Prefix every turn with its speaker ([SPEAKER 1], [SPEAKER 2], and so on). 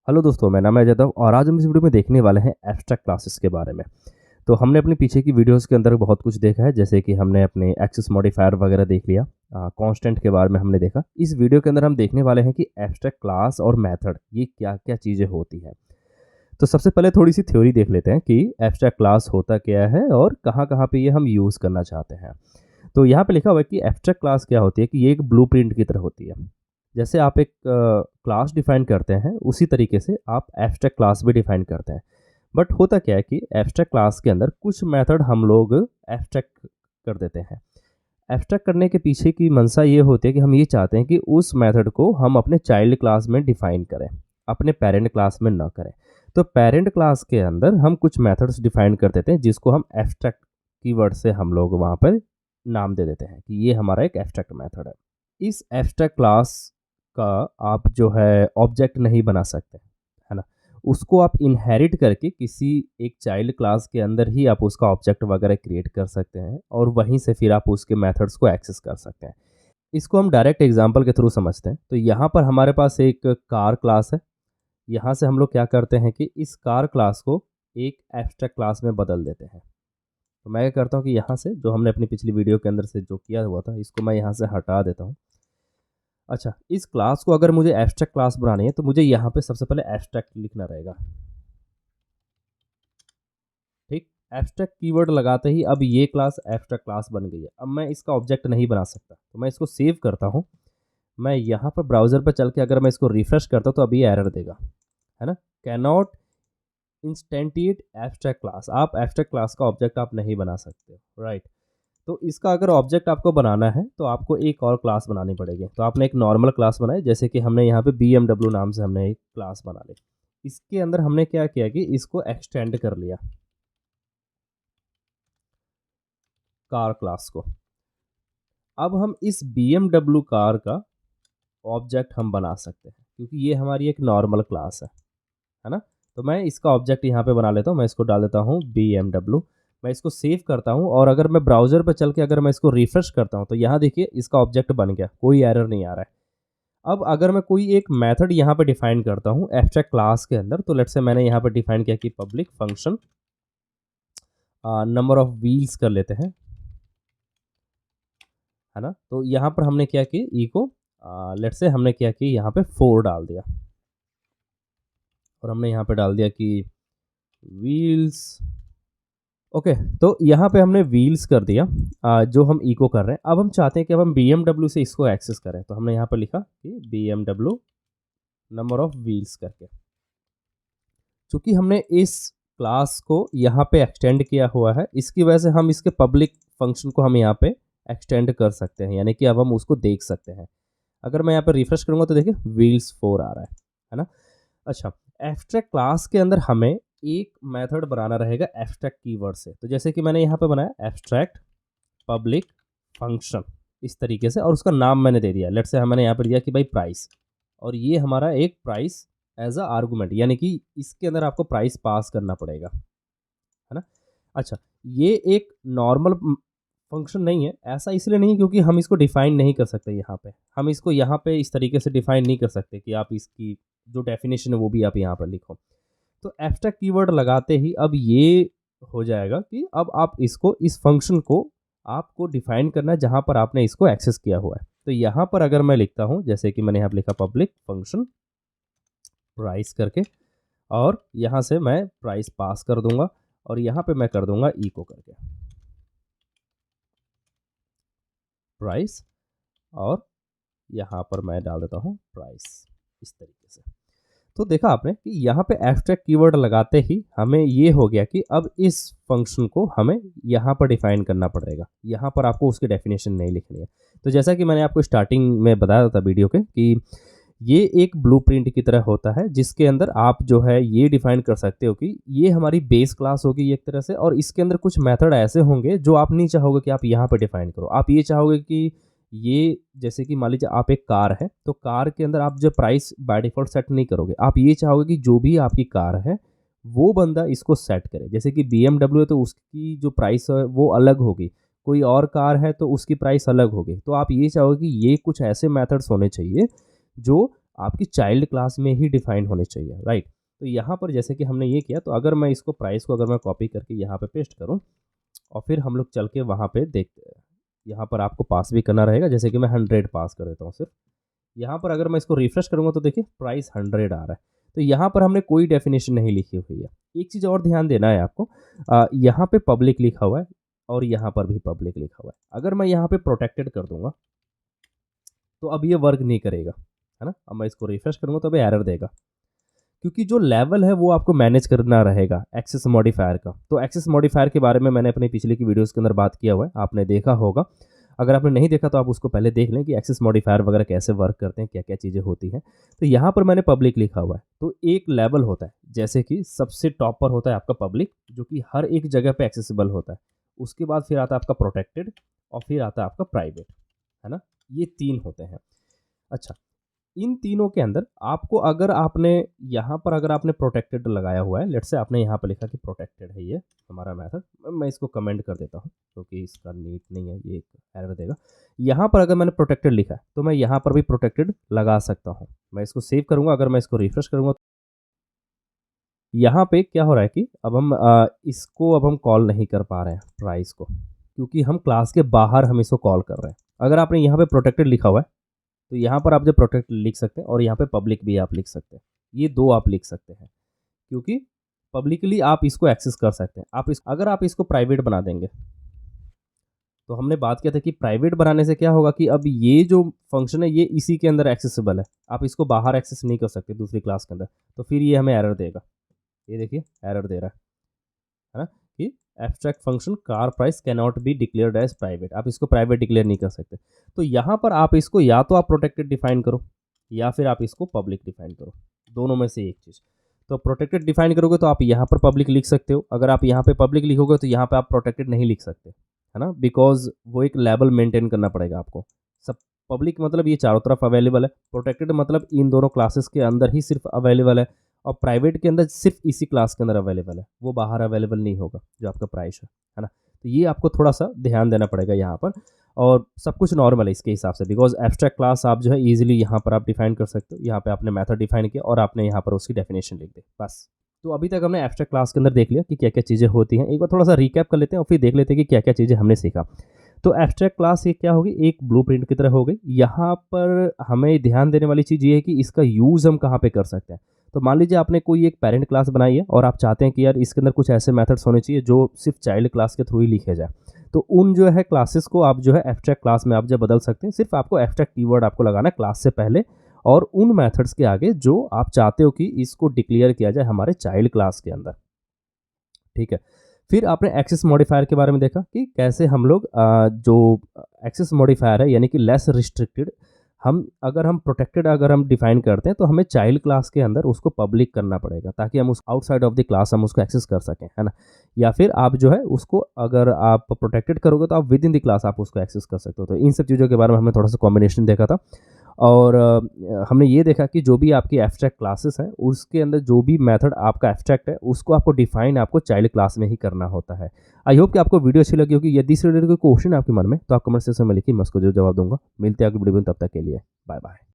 [SPEAKER 1] Hello दोस्तों, मेरा नाम है जादव और आज हम इस वीडियो में देखने वाले हैं एब्स्ट्रैक्ट क्लासेस के बारे में। तो हमने अपनी पीछे की वीडियोस के अंदर बहुत कुछ देखा है, जैसे कि हमने अपने एक्सेस मॉडिफायर वगैरह देख लिया, कांस्टेंट के बारे में हमने देखा। इस वीडियो के अंदर हम देखने वाले हैं कि एब्स्ट्रैक्ट क्लास और मेथड ये क्या-क्या चीज़ें होती हैं। तो सबसे पहले थोड़ी-सी थ्योरी देख लेते हैं कि एब्स्ट्रैक्ट क्लास होता क्या है और कहाँ-कहाँ पे ये हम यूज़ करना चाहते हैं। तो यहाँ पे लिखा हुआ है कि एब्स्ट्रैक्ट क्लास क्या होती है कि ये एक ब्लूप्रिंट की तरह होती है। जैसे आप एक क्लास डिफाइन करते हैं, उसी तरीके से आप एब्स्ट्रैक्ट क्लास भी डिफाइन करते हैं। बट होता क्या है कि एब्स्ट्रैक्ट क्लास के अंदर कुछ मेथड हम लोग एब्स्ट्रैक्ट कर देते हैं। एब्स्ट्रैक्ट करने के पीछे की मंशा ये होती है कि हम ये चाहते हैं कि उस मेथड को हम अपने चाइल्ड क्लास में डिफाइन करें, अपने पेरेंट क्लास में ना करें। तो पेरेंट क्लास के अंदर हम कुछ मेथड्स डिफाइन कर देते हैं, जिसको हम एब्स्ट्रैक्ट कीवर्ड से हम लोग वहाँ पर नाम दे देते हैं कि ये हमारा एक एब्स्ट्रैक्ट मेथड है। इस एब्स्ट्रैक्ट क्लास का आप जो है ऑब्जेक्ट नहीं बना सकते, है ना? उसको आप इनहेरिट करके किसी एक चाइल्ड क्लास के अंदर ही आप उसका ऑब्जेक्ट वगैरह क्रिएट कर सकते हैं और वहीं से फिर आप उसके मेथड्स को एक्सेस कर सकते हैं। इसको हम डायरेक्ट एग्जांपल के थ्रू समझते हैं। तो यहाँ पर हमारे पास एक कार क्लास है। यहाँ से हम लोग क्या करते हैं कि इस कार क्लास को एक एब्स्ट्रैक्ट क्लास में बदल देते हैं। तो मैं क्या करता हूँ कि यहाँ से जो हमने अपनी पिछली वीडियो के अंदर से जो किया हुआ था, इसको मैं यहाँ से हटा देता हूँ। अच्छा, इस क्लास को अगर मुझे एब्स्ट्रैक्ट क्लास बनानी है तो मुझे यहाँ पे सबसे पहले एब्स्ट्रैक्ट लिखना रहेगा। ठीक, एब्स्ट्रैक्ट कीवर्ड लगाते ही अब ये क्लास एब्स्ट्रैक्ट क्लास बन गई है। अब मैं इसका ऑब्जेक्ट नहीं बना सकता, तो मैं इसको सेव करता हूँ। मैं यहाँ पर ब्राउज़र पर चल के अगर मैं इसको रिफ्रेश करता हूँ तो अभी एरर देगा, है ना? Can not instantiate abstract class. आप एब्स्ट्रैक्ट क्लास का ऑब्जेक्ट आप नहीं बना सकते, राइट? तो इसका अगर ऑब्जेक्ट आपको बनाना है तो आपको एक और क्लास बनानी पड़ेगी। तो आपने एक नॉर्मल क्लास बनाई, जैसे कि हमने यहाँ पे BMW नाम से हमने एक क्लास बना ली। इसके अंदर हमने क्या किया कि इसको एक्सटेंड कर लिया कार क्लास को। अब हम इस BMW कार का ऑब्जेक्ट हम बना सकते हैं, क्योंकि ये हमारी एक नॉर्मल क्लास है ना? तो मैं इसका ऑब्जेक्ट यहाँ पे बना लेता हूँ। मैं इसको डाल देता हूँ BMW। मैं इसको सेव करता हूँ और अगर मैं ब्राउज़र पे चल के अगर मैं इसको रिफ्रेश करता हूँ तो यहाँ देखिए इसका ऑब्जेक्ट बन गया, कोई एरर नहीं आ रहा है। अब अगर मैं कोई एक मेथड यहाँ पे डिफाइन करता हूँ एब्स्ट्रैक्ट क्लास के अंदर, तो लेट्स से मैंने यहाँ पे डिफाइन किया कि public function number of wheels कर लेते हैं, है ना? तो यहाँ पर हमने क्या कि इको लेट्स से हमने क्या कि यहाँ पे 4 डाल दिया और हमने यहाँ पे डाल दिया कि व्हील्स। ओके, तो यहाँ पे हमने व्हील्स कर दिया, जो हम इको कर रहे हैं। अब हम चाहते हैं कि अब हम BMW से इसको एक्सेस करें, तो हमने यहाँ पर लिखा कि BMW नंबर ऑफ व्हील्स करके। चूँकि हमने इस क्लास को यहाँ पे एक्सटेंड किया हुआ है, इसकी वजह से हम इसके पब्लिक फंक्शन को हम यहाँ पे एक्सटेंड कर सकते हैं, यानी कि अब हम उसको देख सकते हैं। अगर मैं यहाँ पे रिफ्रेश करूँगा तो देखिए व्हील्स 4 आ रहा है ना? अच्छा, एब्स्ट्रैक्ट क्लास के अंदर हमें एक मेथड बनाना रहेगा एब्स्ट्रैक्ट कीवर्ड से। तो जैसे कि मैंने यहाँ पे बनाया एब्स्ट्रैक्ट पब्लिक फंक्शन इस तरीके से, और उसका नाम मैंने दे दिया। लेट्स से मैंने यहाँ पर दिया कि भाई प्राइस, और ये हमारा एक प्राइस एज अ आर्गूमेंट, यानी कि इसके अंदर आपको प्राइस पास करना पड़ेगा, है ना? अच्छा, ये एक नॉर्मल फंक्शन नहीं है। ऐसा इसलिए नहीं क्योंकि हम इसको डिफाइन नहीं कर सकते यहाँ पे। हम इसको यहाँ पे इस तरीके से डिफाइन नहीं कर सकते कि आप इसकी जो डेफिनेशन है वो भी आप यहाँ पर लिखो। तो एब्स्ट्रैक्ट कीवर्ड लगाते ही अब ये हो जाएगा कि अब आप इसको, इस फंक्शन को आपको डिफाइन करना है जहाँ पर आपने इसको एक्सेस किया हुआ है। तो यहाँ पर अगर मैं लिखता हूँ, जैसे कि मैंने यहाँ पर लिखा पब्लिक फंक्शन प्राइस करके, और यहाँ से मैं प्राइस पास कर दूंगा और यहाँ पे मैं कर दूंगा इको करके प्राइस, और यहाँ पर मैं डाल देता हूँ प्राइस इस तरीके से। तो देखा आपने कि यहाँ पे एब्स्ट्रैक्ट कीवर्ड लगाते ही हमें ये हो गया कि अब इस फंक्शन को हमें यहाँ पर डिफाइन करना पड़ेगा। यहाँ पर आपको उसकी डेफिनेशन नहीं लिखनी है। तो जैसा कि मैंने आपको स्टार्टिंग में बताया था वीडियो के कि ये एक ब्लूप्रिंट की तरह होता है, जिसके अंदर आप जो है ये डिफाइन कर सकते हो कि ये हमारी बेस क्लास होगी एक तरह से, और इसके अंदर कुछ मेथड ऐसे होंगे जो आप नहीं चाहोगे कि आप यहाँ पे डिफाइन करो। आप ये चाहोगे कि ये, जैसे कि मान लीजिए आप एक कार है, तो कार के अंदर आप जो प्राइस बाय डिफ़ॉल्ट सेट नहीं करोगे। आप ये चाहोगे कि जो भी आपकी कार है, वो बंदा इसको सेट करे। जैसे कि BMW है तो उसकी जो प्राइस है वो अलग होगी, कोई और कार है तो उसकी प्राइस अलग होगी। तो आप ये चाहोगे कि ये कुछ ऐसे मेथड्स होने चाहिए जो आपकी चाइल्ड क्लास में ही डिफाइन होनी चाहिए, राइट। तो यहाँ पर जैसे कि हमने ये किया, तो अगर मैं इसको प्राइस को अगर मैं कॉपी करके यहाँ पे पेस्ट करूँ और फिर हम लोग चल के वहाँ पे देखते हैं, यहाँ पर आपको पास भी करना रहेगा, जैसे कि मैं 100 पास कर देता हूँ सिर्फ। यहाँ पर अगर मैं इसको रिफ्रेश करूँगा तो देखिए प्राइस 100 आ रहा है। तो यहाँ पर हमने कोई डेफिनेशन नहीं लिखी हुई है। एक चीज़ और ध्यान देना है आपको, यहाँ पे पब्लिक लिखा हुआ है और यहाँ पर भी पब्लिक लिखा हुआ है। अगर मैं यहाँ पे प्रोटेक्टेड कर दूंगा तो अब ये वर्क नहीं करेगा, है ना। अब मैं इसको रिफ्रेश करूँगा तो अभी एरर देगा, क्योंकि जो लेवल है वो आपको मैनेज करना रहेगा एक्सेस मॉडिफायर का। तो एक्सेस मॉडिफायर के बारे में मैंने अपनी पिछले की वीडियोस के अंदर बात किया हुआ है, आपने देखा होगा। अगर आपने नहीं देखा तो आप उसको पहले देख लें कि एक्सेस मॉडिफायर वगैरह कैसे वर्क करते हैं, क्या क्या चीज़ें होती हैं। तो यहाँ पर मैंने पब्लिक लिखा हुआ है, तो एक लेवल होता है, जैसे कि सबसे टॉप पर होता है आपका पब्लिक, जो कि हर एक जगह पे एक्सेसिबल होता है। उसके बाद फिर आता है आपका प्रोटेक्टेड और फिर आता है आपका प्राइवेट, है ना। ये 3 होते हैं। अच्छा, इन तीनों के अंदर आपको अगर आपने यहाँ पर अगर आपने प्रोटेक्टेड लगाया हुआ है, लेट्स से आपने यहाँ पर लिखा कि प्रोटेक्टेड है ये हमारा मेथड, मैं इसको कमेंट कर देता हूँ क्योंकि इसका नीट नहीं है, ये एक एरर देगा। यहाँ पर अगर मैंने प्रोटेक्टेड लिखा है तो मैं यहाँ पर भी प्रोटेक्टेड लगा सकता हूँ। मैं इसको सेव करूँगा, अगर मैं इसको रिफ्रेश करूँगा, यहाँ पे क्या हो रहा है कि अब हम इसको अब हम कॉल नहीं कर पा रहे हैं प्राइस को, क्योंकि हम क्लास के बाहर हम इसको कॉल कर रहे हैं। अगर आपने यहाँ पे प्रोटेक्टेड लिखा हुआ है तो यहाँ पर आप जो प्रोटेक्ट लिख सकते हैं और यहाँ पे पब्लिक भी आप लिख सकते हैं, ये 2 आप लिख सकते हैं, क्योंकि पब्लिकली आप इसको एक्सेस कर सकते हैं। अगर आप इसको प्राइवेट बना देंगे, तो हमने बात किया था कि प्राइवेट बनाने से क्या होगा कि अब ये जो फंक्शन है ये इसी के अंदर एक्सेसिबल है, आप इसको बाहर एक्सेस नहीं कर सकते दूसरी क्लास के अंदर, तो फिर ये हमें एरर देगा। ये देखिए एरर दे रहा है ना, कि abstract function car price can not be declared as private, आप इसको प्राइवेट डिक्लेयर नहीं कर सकते। तो यहाँ पर आप इसको या तो आप प्रोटेक्टेड डिफाइन करो या फिर आप इसको पब्लिक डिफाइन करो, दोनों में से एक चीज़। तो प्रोटेक्टेड डिफाइन करोगे तो आप यहाँ पर पब्लिक लिख सकते हो, अगर आप यहाँ पे पब्लिक लिखोगे तो यहाँ पे आप प्रोटेक्टेड नहीं लिख सकते, है ना, बिकॉज वो एक लेवल मेंटेन करना पड़ेगा आपको। सब पब्लिक मतलब ये चारों तरफ अवेलेबल है, प्रोटेक्टेड मतलब इन दोनों क्लासेस के अंदर ही सिर्फ अवेलेबल है, और प्राइवेट के अंदर सिर्फ इसी क्लास के अंदर अवेलेबल है, वो बाहर अवेलेबल नहीं होगा जो आपका प्राइस है ना। तो ये आपको थोड़ा सा ध्यान देना पड़ेगा यहाँ पर, और सब कुछ नॉर्मल है इसके हिसाब से, बिकॉज एब्स्ट्रैक्ट क्लास आप जो है ईजिली यहाँ पर आप डिफाइन कर सकते हो। यहाँ पे आपने मेथड डिफाइन किया और आपने यहाँ पर उसकी डेफिनेशन लिख दी, बस। तो अभी तक हमने एब्स्ट्रैक्ट क्लास के अंदर देख लिया कि क्या क्या चीज़ें होती हैं। एक बार थोड़ा सा रिकैप कर लेते हैं और फिर देख लेते हैं कि क्या क्या चीज़ें हमने सीखा। तो एब्स्ट्रैक्ट क्लास ये क्या होगी, एक ब्लूप्रिंट की तरह हो गई। यहाँ पर हमें ध्यान देने वाली चीज़ ये है कि इसका यूज़ हम कहाँ पे कर सकते हैं। तो मान लीजिए आपने कोई एक पेरेंट क्लास बनाई है और आप चाहते हैं कि यार इसके अंदर कुछ ऐसे मेथड्स होने चाहिए जो सिर्फ चाइल्ड क्लास के थ्रू ही लिखे जाए, तो उन जो है क्लासेस को आप जो है एब्स्ट्रैक्ट क्लास में आप जो बदल सकते हैं। सिर्फ आपको एब्स्ट्रैक्ट कीवर्ड आपको लगाना है क्लास से पहले और उन मेथड्स के आगे जो आप चाहते हो कि इसको डिक्लेयर किया जाए हमारे चाइल्ड क्लास के अंदर, ठीक है। फिर आपने एक्सेस मॉडिफायर के बारे में देखा कि कैसे हम लोग जो एक्सेस मॉडिफायर है यानी कि लेस रिस्ट्रिक्टेड, अगर हम प्रोटेक्टेड अगर हम डिफाइन करते हैं तो हमें चाइल्ड क्लास के अंदर उसको पब्लिक करना पड़ेगा ताकि हम उस आउटसाइड ऑफ द क्लास हम उसको एक्सेस कर सकें, है ना। या फिर आप जो है उसको अगर आप प्रोटेक्टेड करोगे तो आप विद इन द क्लास आप उसको एक्सेस कर सकते हो। तो इन सब चीज़ों के बारे में हमने थोड़ा सा कॉम्बिनेशन देखा था, और हमने ये देखा कि जो भी आपकी एब्स्ट्रैक्ट क्लासेस हैं उसके अंदर जो भी मेथड आपका एब्स्ट्रैक्ट है उसको आपको डिफाइन आपको चाइल्ड क्लास में ही करना होता है। आई होप कि आपको वीडियो अच्छी लगी होगी। यदि इस रिलेटेड कोई क्वेश्चन है आपके मन में तो आप कमेंट सेक्शन में लिखिए, मैं उसको जो जवाब दूंगा। मिलते हैं अगली वीडियो में, तब तक के लिए बाय बाय।